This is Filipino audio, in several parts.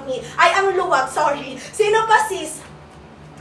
mi? Ay, ang luwag, sorry. Sino pa sis?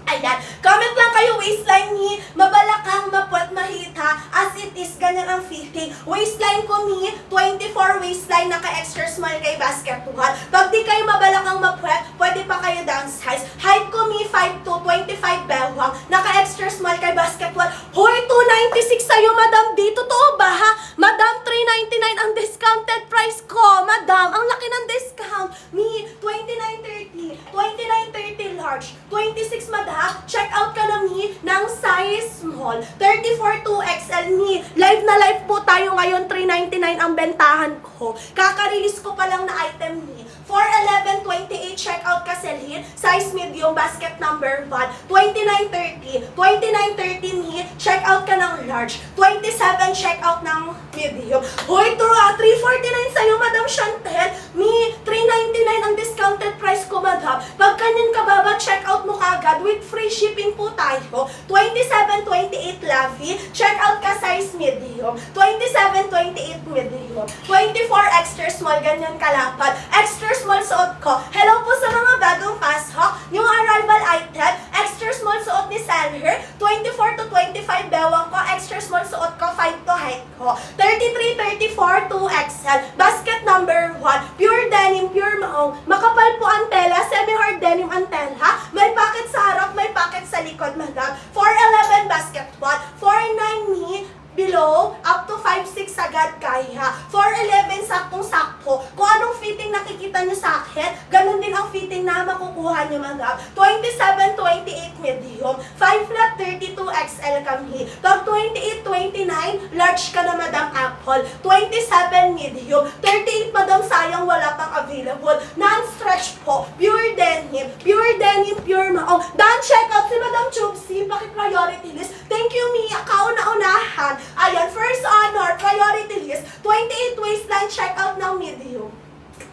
Ayan. Comment lang kayo, waistline ni, mabalakang, mapuat, mahita, as it is, ganyan ang fitting. Waistline ko ni, 24 waistline, naka-extra small kay basketball. Pag di kayo mabalakang, mapuat, pwede pa kayo downsize. Height ko ni, 5'2", 25 bewang, naka-extra small kay basketball. Hoy, 296 sa'yo, madam, di totoo ba ha? Madam, 399 ang discounted price ko. Madam, ang laki ng discount. Mi, 2930, 2930 large, 26 madam. Check out ka na mi ng size small, 34 2XL mi. Live na live po tayo ngayon, 399 ang bentahan ko. Kaka-release ko pa lang na item mi. 41128, check out ka Selhin, size medium, basket number 1, 2930, 2930 mi, check out ka ng large, 27 check out ng medium. Hoy, 349 sa'yo, Madam Chantel, mi, 399 ang discounted price ko, madam. Pag kanyan ka baba, check out mo kagad with free shipping po tayo. 2728 Lavi, check out ka size medium, 2728 medium, 24 extra small, ganyan kalapad, extra small suot ko. Hello po sa mga bagong pasok. Yung arrival item, extra small suot ni Selher, 24 to 25 bewang ko, extra small suot ko, 5 to height ko, 33, 34, 2XL, basket number 1, pure denim, pure maong, makapal po ang tela, semi-hard denim ang tela, may pocket sa harap, may pocket sa likod, madam. 411 basketball, 49 ni, below, up to 5'6 agad kaya. 4'11 saktong-sakto. Kung anong fitting nakikita nyo sa akin, ganun din ang fitting na makukuha nyo, madam. 27, 28 medium, 5 flat, 32 XL kami. Pag 28, 29, large ka na, madam, apple. 27 medium, 38, madam, sayang wala pang available. Non-stretch po, pure denim, pure maong. Dan, check out si Madam Chubsy, paki-priority list. Thank you, Mia, kauna-unahan. Ayan, first honor, priority list, 28 waistline, check out ng medium.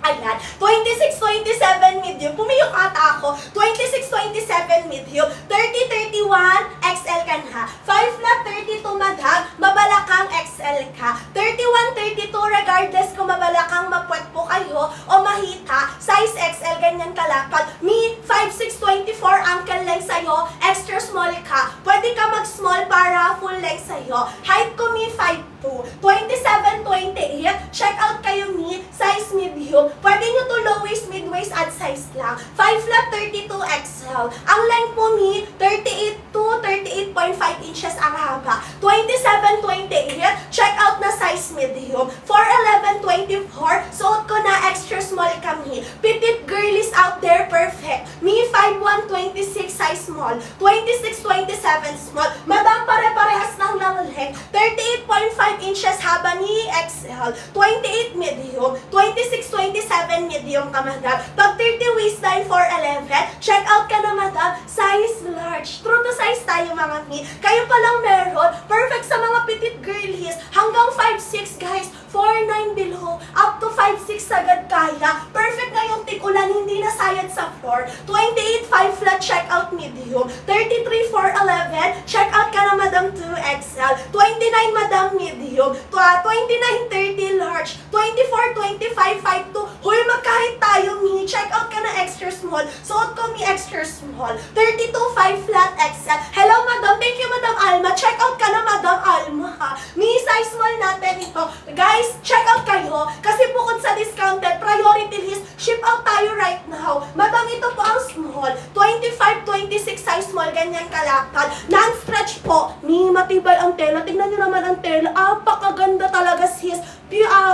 Ayan, 26, 27 medium, pumiyok ata ako, 26, 27 medium, 30, 31, XL ka na, 5 flat, 32 madam, mabalakang XL ka, 31, 32, regardless kung mabalakang mapuwet po kayo o mahita, size XL, ganyan kalapad, mi, 5'6", 24, ankle length sa'yo, extra small ka, pwede ka mag-small para full length sa'yo, height ko mi, 5'2", 27, 28, check out kayo mi, size medium, pwede nyo to low waist, mid waist at size lang, 5 flat, 32 XL, ang length po mi, 38 to 38.5 inches ang haba, 27, 28, check out na size medium, 4'11", 24, suot ko na extra small kami, petite girlies out there, perfect, mi 5'1", 26, size small, 26, 27, small, madam pare-parehas lang ng length, 38.5 inches haba ni XL, 28 medium, 26, 27 medium ka, madam. Pag 30 waistline, 4'11", check out ka na, madam, size large. True to size tayo, mga mi. Kayo palang meron, perfect sa mga petite girlies, hanggang 5'6", guys, 4'9" below, up to 5'6" agad kaya. Perfect ngayong tikulan, hindi na sayad sa floor. 28, 5 flat, check out medium. 33, 4'11", check out ka na, madam, 2XL. 29, madam, medium. 29, 30, large. 24, 25, 5'2". Hoy, magkahit tayo, mi. Check out ka na extra small. Suot ko mi extra small. 32, 5 flat, XL. Hello, madam. Thank you, madam Alma. Check out ka na, madam Alma, ha. Mi, size small natin ito. Guys, check out kayo. Kasi bukod sa discounted, priority list, ship out tayo right now. Madam, ito po ang small. 25, 26 size small, ganyan kalapad. Non-stretch po. Mi, matibay ang tela. Tingnan nyo naman ang tela. Apakaganda talaga, sis.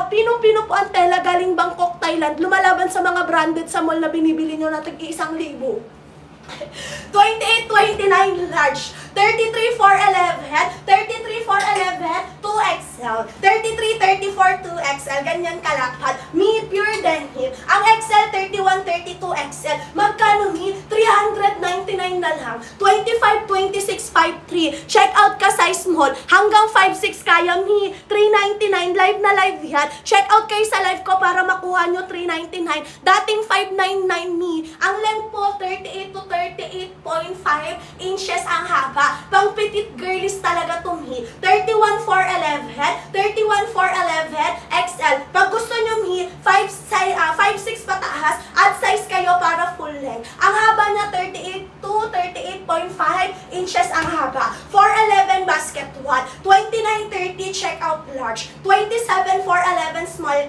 Pinong-pino po ang tela galing Bangkok, Thailand. Lumalaban sa mga branded sa mall na binibili nyo natin tig-1,000. 28, 29 large, 33, 4'11", 33, 4'11", 2XL, 33, 34, 2XL, ganyan kalapad. Mi, pure denim. Ang XL, 31, 32 XL. Magkano mi? 399 na lang. 25, 26, 53. Check out ka size small. Hanggang 5'6 kaya mi. 399, live na live yan. Check out kayo sa live ko para makuha nyo 399. Dating 599 mi. Ang length po, 38 to 38.5 inches ang haba. Pang petite girlies talaga to mi. 31, 4'11", 31, 4'11", XL. Pag gusto nyo mi, 5'6 pataas at size kayo para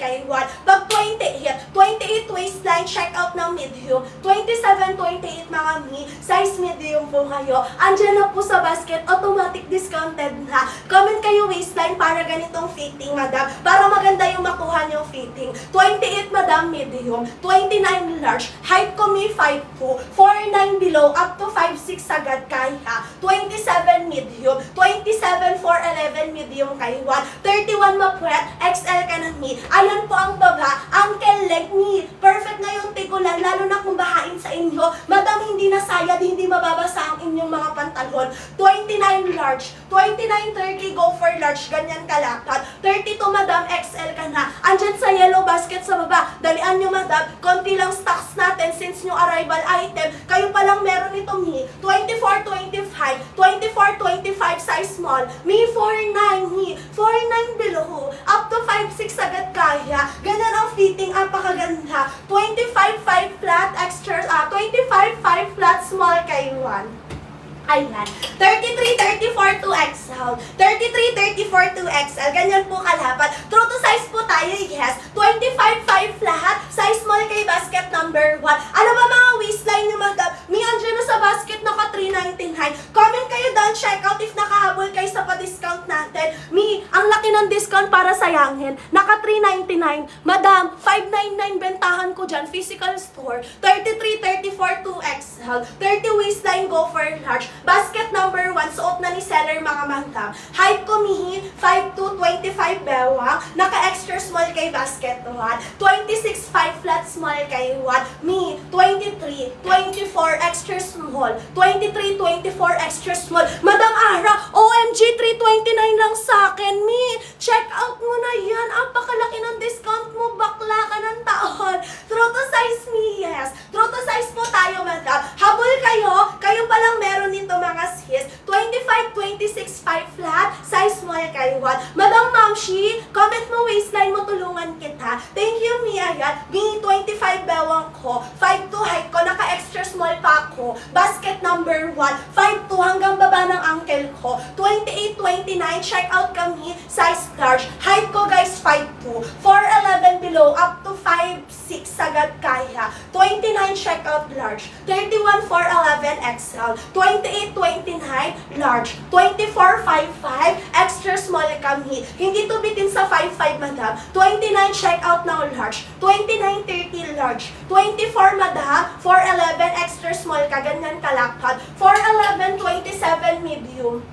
kay 1. Pag 28 waistline, check out ng medium. 27, 28 mga mi, size medium po kayo. Andyan na po sa basket, automatic discounted na. Comment kayo waistline para ganitong fitting, madam. Para maganda yung makuha niyong fitting. 28, madam, medium. 29, large. Height ko mi 5'2". 4'9 below, up to 5'6 agad kaya. 27, medium. 27, 4'11 medium kay 1. 31, mapuwet. XL ka na mi. Ayan po ang baba. Ankle leg mi. Perfect na yung tigulan, lalo na kung bahain sa inyo. Madam, hindi nasayad, hindi mababasa ang inyong mga pantalon. 29, large. 29, 30, go for large. Ganyan kalapad. 32, madam, XL ka na. Andyan sa yellow basket sa baba. Dalian nyo, madam. Konti lang stocks natin since new arrival item. Kayo pa lang meron ito, mi. 24, 25. 24, 25, size small. Mi, 4'9, mi. 4'9 below. Up to 5'6 agad kaya. Ganyan ang fitting, apakaganda. 25, 5 flat, extra, 25, 5 flat, small kay 1. Ayan. 33, 34, 2XL. 33, 34, 2XL. Ganyan po kalapat. True to size po tayo, yes. 25, 5 flat. Size small kay basket number 1. Ano ba mga waistline nyo, madam? May andyan na sa basket, naka 399. Comment kayo down, check out if nakahabol kayo sa pa-discount natin. Mi, ang laki ng discount para sayangin. Naka 399. Madam, 599 bentahan ko dyan. Physical store. 33, 34, 2XL. 30 waistline, go for large. Basket number 1, suot na ni seller mga madam. Height ko mihi, 5'2", 25 bewang. Naka-extra small kay basket 1. 26, 5 flat small kay 1. Mi, 23, 24 extra small. 23, 24 extra small. Madam Ara, OMG, 329 lang sa akin. Mi, check out mo na yan. Apakalaki ng discount mo. Bakla ka ng taon. True to size mi, yes. True to size po tayo, madam. Habol kayo. Kayo palang meron dito mga sis. 25, 26, 5 flat. Size small kay 1. Madam Mamshi, comment mo waistline mo, tulungan kita. Thank you, Mia. Mi, 25 bewang ko. 5'2 height ko. Naka-extra small pa ako. Basket number 1. 5'2 hanggang baba ng ankle ko. 28, 29. Check out kami. Size large. Height ko, guys, 5'2. 4'11 below. Up to 5'6 agad kaya. 29, check out large. 31, 4'11 XL. 28, 29, large. 24, 5'5, extra small kami. Hindi to bitin sa 5'5, madam. 29, check out ng large. 29, 30, large. 24, madam. 4'11, extra small ka. Ganyan kalakad. 4'11, 27, medium.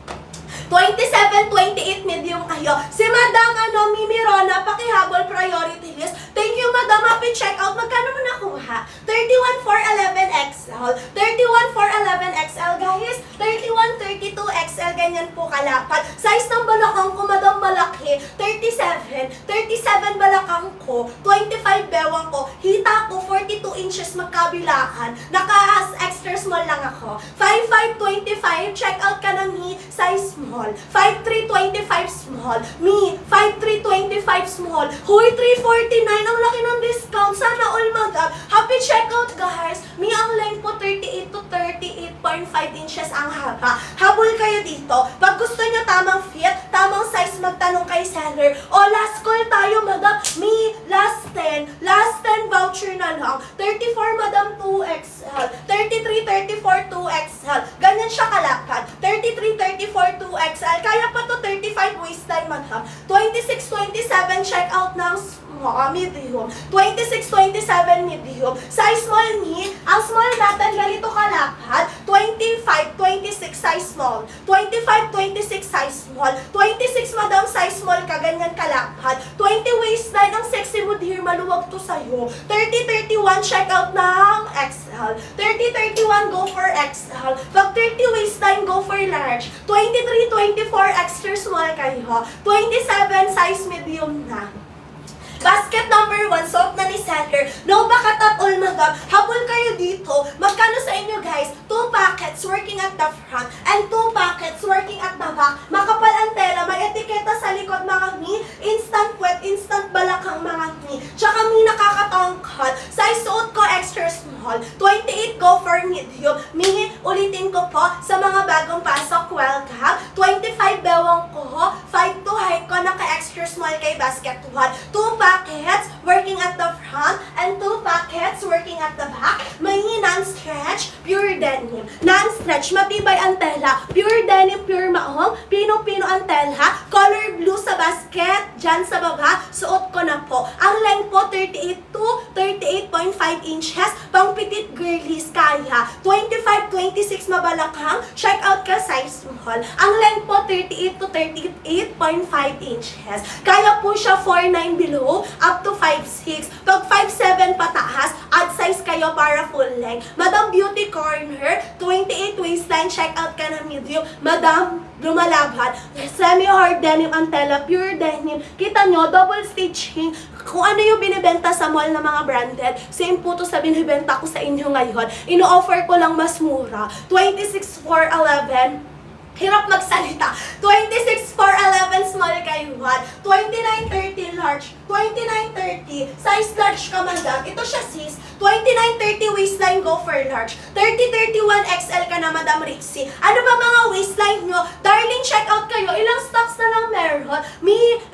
27, 28, medium kayo. Si Madam, Mimi Rona, pakihabol priority list. Thank you, Madam. Happy checkout. Magkano mo nakuha? 31, 4'11 XL. 31, 4'11 XL, guys. 31, 32 XL. Ganyan po kalapat. Size ng balakang ko, Madam, malaki. 37. 37 balakang ko. 25 bewang ko. Hita ko, 42 inches magkabilaan. Naka-extra small lang ako. 5'5", 25. Check out ka na mi. Size small. 5'3", 25 small. Mi, 5'3", 25 small. Huy, 349. Ang laki ng discount. Sana all, madam. Happy checkout, guys. Mi, ang length po 38 to 38.5 inches ang haba. Habol kayo dito. Pag gusto nyo tamang fit, tamang size, magtanong kay seller. O, last call tayo, madam. Mi, last 10. Last 10 voucher na lang. 34, madam, 2XL. 33, 34, 2XL. Ganyan siya kalakad. 33, 34, 2XL. Kaya pa to 35 waistline, madam. 26, 27, check out ng medium. 26, 27, medium. Size small ni, ang small natin ganito kalakad. 25, 26, size small. 25, 26, size small. 26, madam, size small ka, ganyan kalakad. 20 waistline, ang sexy mo dear, maluwag to sa'yo. 30, 31, check out ng XL. 30, 31, go for XL. Pag 30 waistline, go for large. 23, 24, extra small kayo. 27, size medium na. Basket number 1, suot na ni seller. No bakat at all, madam. Habol kayo dito. Magkano sa inyo, guys? 2 packets working at the front and 2 packets working at the back. Makapal ang tela, may etiketa sa likod, mga mi. Instant wet, instant balakang, mga mi. Tsaka mi, nakakatangkad. Size suot ko, extra small. 28, go for medium. Mi, ulitin ko po, sa mga bagong pasok, welcome. 25 bewang ko, 5'2 height ko, naka-extra small kay basket 1. 2 packets, 38 to 38.5 inches. Pang petit girlies, kaya. 25-26 mabalakang, check out ka size small. Ang length po, 38 to 38.5 inches. Kaya po siya 4'9 below, up to 5'6. Pag 5'7 pataas, add size kayo para full length. Madam Beauty Corner, 28 waistline, check out ka na medium. Madam, lumalaban. Semi-hard denim, Antella, pure denim. Kita nyo, double stitching. Kung ano yung binibenta sa mall na mga branded, same po to sa binibenta ko sa inyo ngayon. Ino-offer ko lang mas mura. 26,411. Hirap magsalita. 26,411 small kay Juan. 29-30 large. 29-30. Size large ka, madam. Ito siya, sis. 29-30 waistline, go for large. 30-31 XL ka na, Madam Rixie. Ano ba mga waistline nyo? Darling, check out kayo. Ilang stocks na lang meron?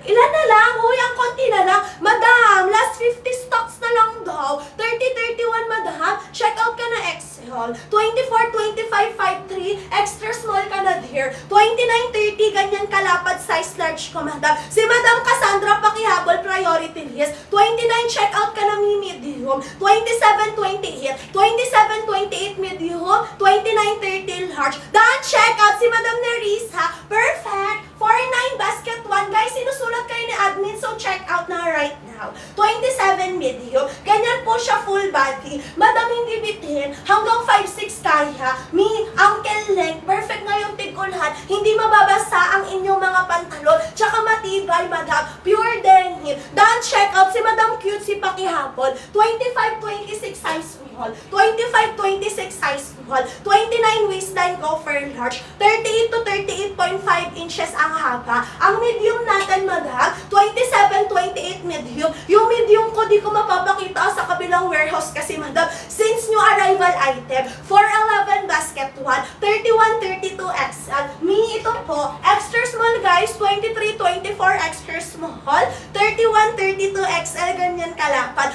Ilan na lang? Uy, ang konti na lang. Madam, last 50 stocks na lang daw. 30-31, madam. Check out ka na XL. 24-25, 5'3. Extra small ka na dear. 29-30, ganyan kalapad, size large ko, madam. Si Madam Cassandra, pakihabol, priority list. 29, check out ka na medium. 27-28. 27-28 medium. 29-30 large. Daan, check out si Madam Nerissa. Perfect. 49 basket 1. Guys, sinusulat kayo ni admin, so check out na right now. 27 medium. Ganyan po siya full body. Madam, hindi bitin. Hanggang 5'6 kaya. Ankle length. Perfect na yung tigkulhan. Hindi mababasa ang inyong mga pantalon. Tsaka matibay, madam. Pure denim. Dan, check out si Madam Cute, si pakihapon. 25-26 size small. 25-26 size small. 29 waistline, go for large. 38 to 38.5 inches ang haba. Ang medium natin, madam, 27-28 medium. Yung medium ko, di ko mapapakita sa kabilang warehouse kasi, madam, since new arrival item, 411 basket 1, 31-32 XL. Ito po, extra small guys, 23-24 extra small, 31-32 XL, ganyan kalapad.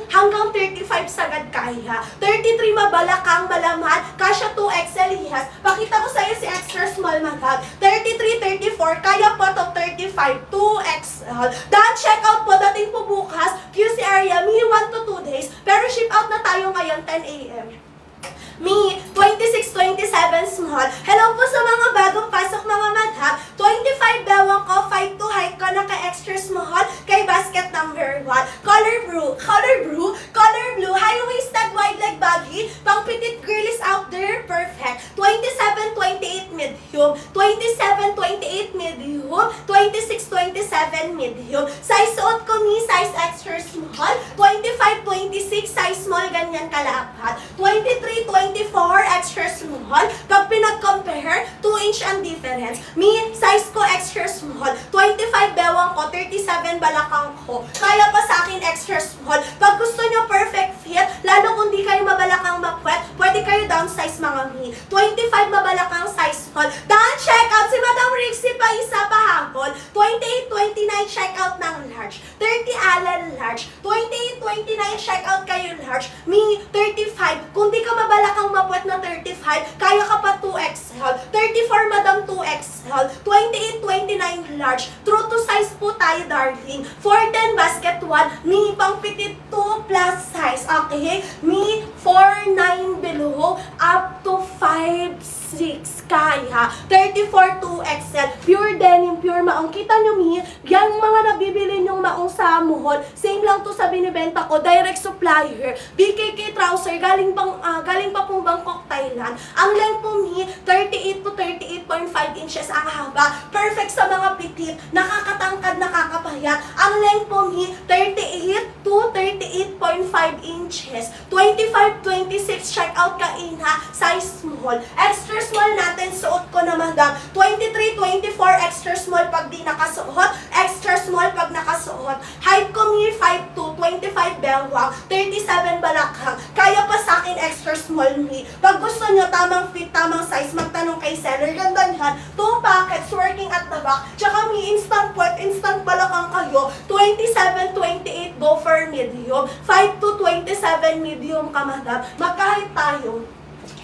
Hanggang 35 sagad kaya. 33 mabalakang malaman, kasya 2 XL, yes. Pakita ko sa'yo si extra small, madam. 33-34, kaya po to 35, 2 XL. Dan, check out po, dating po bukas, QC area, 1 to 2 days. Pero ship out na tayo ngayon, 10 a.m. 26-27 small. Hello po sa mga bagong pasok, mga madam. 25 bewang ko, 5'2 height ko, naka-extra small, kay basket number 1. Color blue, high-waisted, wide leg baggy, pang petit girlies out there, perfect. 27-28 medium, 27-28 medium, 26-27 medium. Size suot ko size extra small, 25-26 size small, ganyan kalapat. 23-24 extra small. Pag pinag-compare, 2 inch ang difference. Size ko extra small, 25 bewang ko, 37 balakang ko. Kaya pa sa akin extra small. Pag gusto nyo perfect fit, lalo kung di kayo mabalakang mapwet, pwede kayo downsize mga 25 mabalakang size small. Dan, check out si Madam Rixie pa isa pa hapon. 28-29 check out ng large. 30 Allen large. 28-29 check out kayo large. 35. Kung di ka mabalakang mapwet na 35, kaya ka pa 2XL. 34 Madam 2XL. 28-29 large. True to size po tayo, darling. 410 basket 1. Pang petit 2 plus size. Okay? 4'9 below up to 5'6 kaya. 34 2XL. Pure denim, pure maong. Kita nyo, yung mga nabibili nyong maong sa muhon, same lang to sa binibenta ko. Direct supplier. BKK trouser. Galing pa pong Bangkok, Thailand. Ang length po 38 to 38.5 inches ang haba. Perfect sa mga pitit. Nakakatangkad, nakakapayat. Ang length po 38 to 38.5 inches. 25-26, check out ka ina. Size small. Extra small natin, suot ko na, madam. 23-24, extra small pag di nakasuot. Extra small pag nakasuot. Height ko 5'2", 25 bewang, 37 balakang. Kaya pa sa akin extra small Pag gusto nyo tamang fit, tamang size, magtanong kay seller. Ganda niyan. 2 packets working at the back. Tsaka instant pwet, instant balakang kayo. 27-28, go for medium. 5 to 27 medium ka, madam. Magkahit tayo.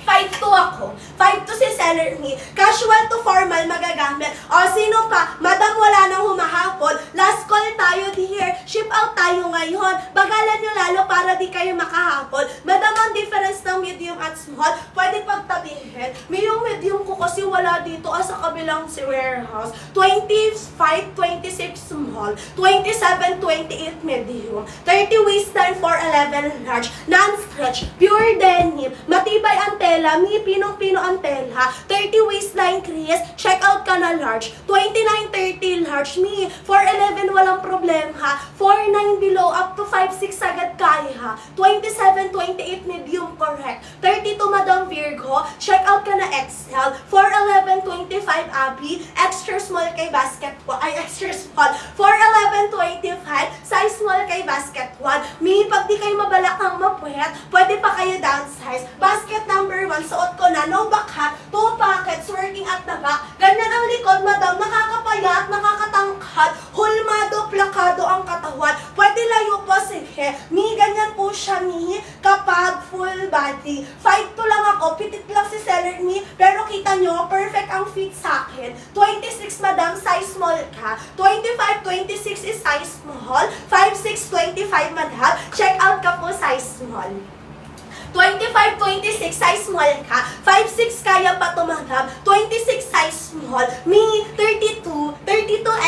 5'2 ako. 5'2 si seller me. Casual to formal magagamit. O, sino pa? Madam, wala nang humahapon. Last call tayo, dear. Ship out tayo ngayon. Bagalan nyo lalo para di kayo makahapon. Madam, ang difference ng medium at small, pwede pagtabihin. May yung medium ko kasi wala dito sa kabilang si warehouse. 25, 26 small. 27, 28 medium. 30 waistline, 4'11 large. Non-stretch. Pure denim. Matibay ang tela, mi pinong-pino ang tela. 30 waistline crease, check out ka na large. 29, 30 large, mi 4'11 walang problema. 4'9 below, up to 5'6 agad kaya. 27, 28 medium, correct. 32 Madam Virgo, check out ka na XL. 4'11, 25 Abby, extra small kay basketball, ay extra small. 4'11, 25, size small kay basketball. Mi, pag di kayo mabalakang mapuwet, pwede pa kayo downsize. Basket number 1, suot ko na, no back hat, 2 pockets, working at the back. Ganyan ang likod, madam, nakakapayat, nakakatangkad, hulmado, plakado ang katawan. Pwede layo po, sige. Mi, ganyan po siya, mi, kapag full body. 5'2 lang ako, pitit lang si seller, mi, pero kita nyo, perfect ang fit sa akin. 26, madam, size small ka. 25, 26 is size small. 5'6, 25, madam, check out ka po, size small. 25, 26, size small ka. 5'6 kaya pa tumanggap. 26, size small. Mi, 32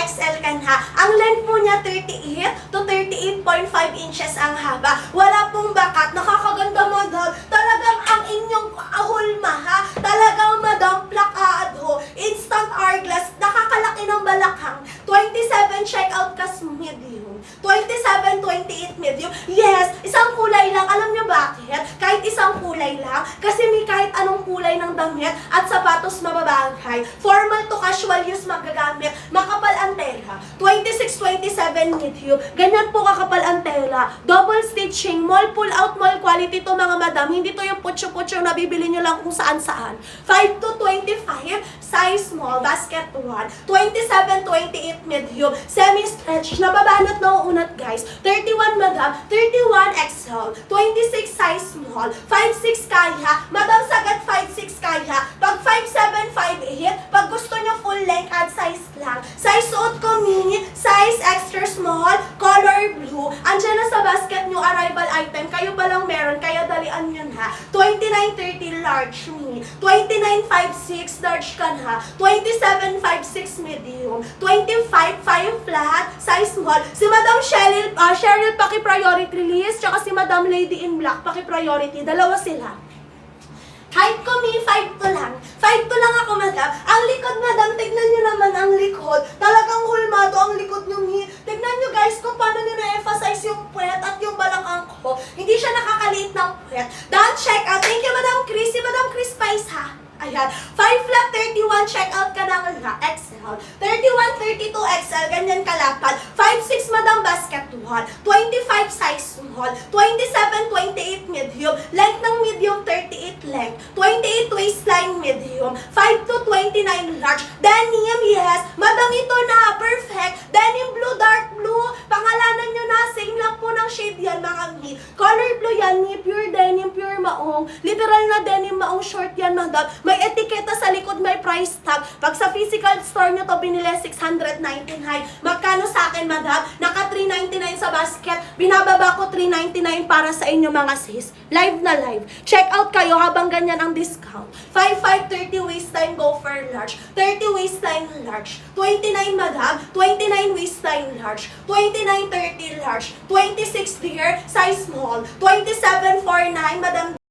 XL ka na. Ang length po niya, 38 to 38.5 inches ang haba. Wala pong bakat. Nakakaganda, madam. Talagang ang inyong ahulma, ha? Talagang, madam, plakado. Instant hourglass. Nakakalaki ng balakang. 27, check out ka medium. 27, 28 medium. Yes, isang kulay lang. Alam niyo bakit? Kahit isang kulay lang. Kasi may kahit anong kulay ng damit at sapatos mababagay. Formal to casual use magagamit. Makapal ang tela. 26, 27 medium. Ganyan po kakapal ang tela. Double stitching. Mall pull out, mall quality to mga madam. Hindi to yung putyo-putyo na bibili nyo lang kung saan-saan. 5 to 25, size small, basket 1. 27, 28 medium. Semi-stretch. Nababanat na uunat, guys. 31 madam. 31 XL. 26 size small. 5'6 kaya. Madam, sagad 5'6 kaya. Pag 5'7, 5'8, pag gusto nyo full length, add size lang. Size suot ko mini, size extra small, color blue. Andiyan na sa basket nyo, arrival item. Kayo pa lang meron, kaya dalian nyo na. 29, 30 large mini. 29, 5'6 large ka na. 27, 5'6 medium. 25, 5 flat, size small. Si Madam Cheryl paki-priority release, tsaka si Madam Lady in Black paki-priority. Dalawa sila. Height ko, mi, 5'2 lang. 5'2 lang ako, madam. Ang likod, madam, tignan nyo naman ang likod. Talagang hulmado ang likod nyo, mi. Tignan nyo, guys, kung paano nyo na-emphasize yung puwet at yung balakang ko. Hindi siya nakakaliit ng puwet. Down, check out. Thank you, Madam Chris. Si Madam Chris Spice, ha? Ayan. 5 flat, 31, check out ka na nga. XL. 31, 32 XL, ganyan kalapad. 5'6, Madam Basket 1. 25 size small. 27, 28 medium. Length ng medium, 38 length. 28 waistline medium. 5 to 29 large. Denim, yes. Madam, ito na. Perfect. Denim blue, dark blue. Pangalanan nyo na. Same lang po ng shade yan, mga mi. Color blue yan, mi. Pure denim, pure maong. Literal na denim maong short yan, madam. May etiketa sa likod, may price tag. Pag sa physical store nyo to binili, 699 high. Magkano sa akin, madam? Naka 399 sa basket. Binababa ko 399 para sa inyo, mga sis. Live na live. Check out kayo habang ganyan ang discount. 55, 30 waistline, go for large. 30 waistline large. 29, madam. 29 waistline large. 29, 30 large. 26 dear, size small. 27, 49, madam.